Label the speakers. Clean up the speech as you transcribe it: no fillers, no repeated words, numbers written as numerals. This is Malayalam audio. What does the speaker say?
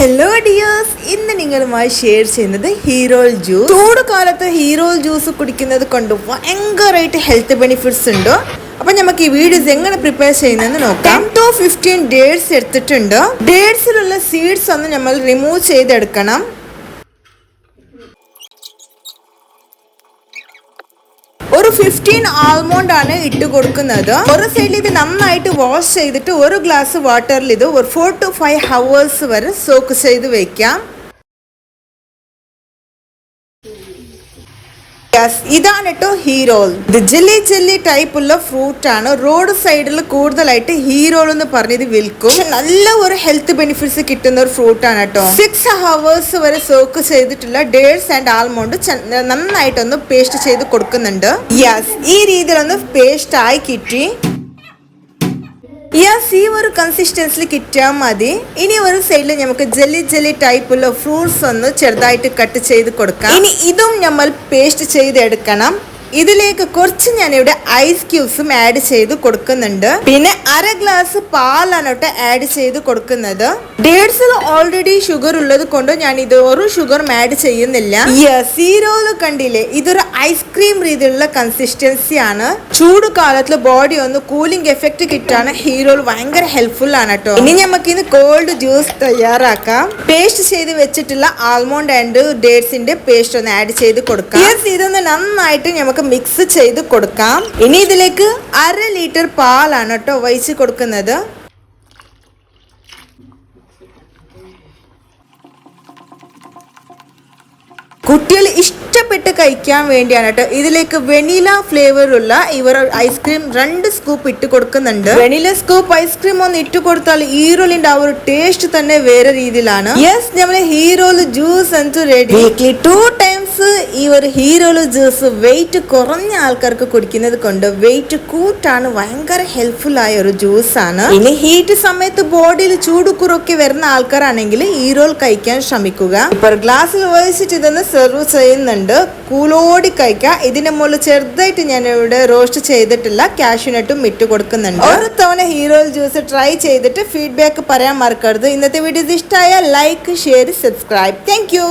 Speaker 1: ഹലോ ഡിയേഴ്സ്, ഇന്ന് നിങ്ങളുമായി ഷെയർ ചെയ്യുന്നത് ഹീറോൾ ജ്യൂസ്. ചൂട് കാലത്ത് ഹീറോൾ ജ്യൂസ് കുടിക്കുന്നത് കൊണ്ട് ഭയങ്കരമായിട്ട് ഹെൽത്ത് ബെനിഫിറ്റ്സ് ഉണ്ട്. അപ്പൊ നമുക്ക് ഈ വീഡിയോസ് എങ്ങനെ പ്രിപ്പയർ ചെയ്യുന്നതെന്ന് നോക്കാം. 10 to 15 ഡേറ്റ്സ് എടുത്തിട്ടുണ്ട്. ഡേറ്റ്സിലുള്ള സീഡ്സ് ഒന്ന് നമ്മൾ റിമൂവ് ചെയ്തെടുക്കണം. ഒരു 15 ആൽമോണ്ട് ആണ് ഇട്ട് കൊടുക്കുന്നത്. ഒരു സൈഡിൽ ഇത് നന്നായിട്ട് വാഷ് ചെയ്തിട്ട് ഒരു ഗ്ലാസ് വാട്ടറിൽ ഇത് ഒരു 4 to 5 hours വരെ സോക്ക് ചെയ്ത് വെക്കാം. ഇതാണ് കേട്ടോ ഹീറോൾ. ഇത് ജെല്ലി ടൈപ്പ് ഉള്ള ഫ്രൂട്ട് ആണ്. റോഡ് സൈഡിൽ കൂടുതലായിട്ട് ഹീറോൾ എന്ന് പറഞ്ഞത് വിൽക്കും. നല്ല ഒരു ഹെൽത്ത് ബെനിഫിറ്റ്സ് കിട്ടുന്ന ഒരു ഫ്രൂട്ട് ആണ് കേട്ടോ. 6 hours വരെ സോക്ക് ചെയ്തിട്ടുള്ള ഡേറ്റ്സ് ആൻഡ് ആൽമോണ്ട് നന്നായിട്ടൊന്ന് പേസ്റ്റ് ചെയ്ത് കൊടുക്കുന്നുണ്ട്. ഈ രീതിയിലൊന്ന് പേസ്റ്റ് ആയി കിട്ടി. ഈ ഒരു കൺസിസ്റ്റൻസിൽ കിട്ടിയാൽ മതി. ഇനി ഒരു സൈഡിൽ നമുക്ക് ജെല്ലി ടൈപ്പുള്ള ഫ്രൂട്ട്സ് ഒന്ന് ചെറുതായിട്ട് കട്ട് ചെയ്ത് കൊടുക്കാം. ഇനി ഇതും നമ്മൾ പേസ്റ്റ് ചെയ്തെടുക്കണം. ഇതിലേക്ക് കുറച്ച് ഞാനിവിടെ ഐസ് ക്യൂബ്സും ആഡ് ചെയ്ത് കൊടുക്കുന്നുണ്ട്. പിന്നെ 1/2 ഗ്ലാസ് പാലാണ് ആഡ് ചെയ്ത് കൊടുക്കുന്നത്. ഡേറ്റ്സിൽ ഓൾറെഡി ഷുഗർ ഉള്ളത് കൊണ്ട് ഞാൻ ഇത് ഒരു ഷുഗറും ആഡ് ചെയ്യുന്നില്ല. ഹീറോയില് കണ്ടില്ലേ, ഇതൊരു ഐസ്ക്രീം രീതിയിലുള്ള കൺസിസ്റ്റൻസി ആണ്. ചൂട് കാലത്ത് ബോഡി ഒന്ന് കൂളിംഗ് എഫക്ട് കിട്ടാണ് ഹീറോയിൽ ഭയങ്കര ഹെൽപ്ഫുൾ ആണ് കേട്ടോ. ഇനി നമുക്ക് ഇത് കോൾഡ് ജ്യൂസ് തയ്യാറാക്കാം. പേസ്റ്റ് ചെയ്ത് വെച്ചിട്ടുള്ള ആൽമോണ്ട് ആൻഡ് ഡേറ്റ്സിന്റെ പേസ്റ്റ് ഒന്ന് ആഡ് ചെയ്ത് കൊടുക്കാം. ഇതൊന്ന് നന്നായിട്ട് നമുക്ക് മിക്സ് ചെയ്ത് കൊടുക്കാം. ഇനി ഇതിലേക്ക് 1/2 ലിറ്റർ പാലാണ് കേട്ടോ ഒഴിച്ച് കൊടുക്കുന്നത്. കുട്ടികൾ ഇഷ്ടപ്പെട്ട് കഴിക്കാൻ വേണ്ടിയാണ് കേട്ടോ. ഇതിലേക്ക് വെനില ഫ്ലേവർ ഉള്ള ഇവർ ഐസ്ക്രീം 2 സ്കൂപ്പ് ഇട്ട് കൊടുക്കുന്നുണ്ട്. വെനില സ്കൂപ്പ് ഐസ്ക്രീം ഒന്ന് ഇട്ട് കൊടുത്താൽ ഹീറോളിന്റെ ആ ഒരു ടേസ്റ്റ് തന്നെ വേറെ രീതിയിലാണ്. നമ്മളെ ഹീറോള് ജ്യൂസ് എന്ന് റെഡി. വീക്ക്ലി 2 times ഈ ഒരു ഹീറോള് ജ്യൂസ് വെയിറ്റ് കുറഞ്ഞ ആൾക്കാർക്ക് കുടിക്കുന്നത് കൊണ്ട് വെയിറ്റ് കൂട്ടാണ് ഭയങ്കര ഹെൽപ്ഫുൾ ആയ ഒരു ജ്യൂസ് ആണ്. ഇനി ഹീറ്റ് സമയത്ത് ബോഡിയിൽ ചൂടുക്കുറൊക്കെ വരുന്ന ആൾക്കാരാണെങ്കിൽ ഹീറോൾ കഴിക്കാൻ ശ്രമിക്കുക. ഇപ്പൊ ഗ്ലാസ്സിൽ ഒഴിച്ചിട്ട് ഇതൊന്ന് സെർവ് ചെയ്യുന്നുണ്ട്. കൂലോടി കഴിക്കാം. ഇതിന്റെ മുകളിൽ ചെറുതായിട്ട് ഞാൻ ഇവിടെ റോസ്റ്റ് ചെയ്തിട്ടുള്ള കാഷ്യൂനട്ടും ഇട്ട് കൊടുക്കുന്നുണ്ട്. ഒരു തവണ ഹീറോൾ ജ്യൂസ് ട്രൈ ചെയ്തിട്ട് ഫീഡ്ബാക്ക് പറയാൻ മറക്കരുത്. ഇന്നത്തെ വീഡിയോസ് ഇഷ്ടമായ like, share, subscribe. Thank you.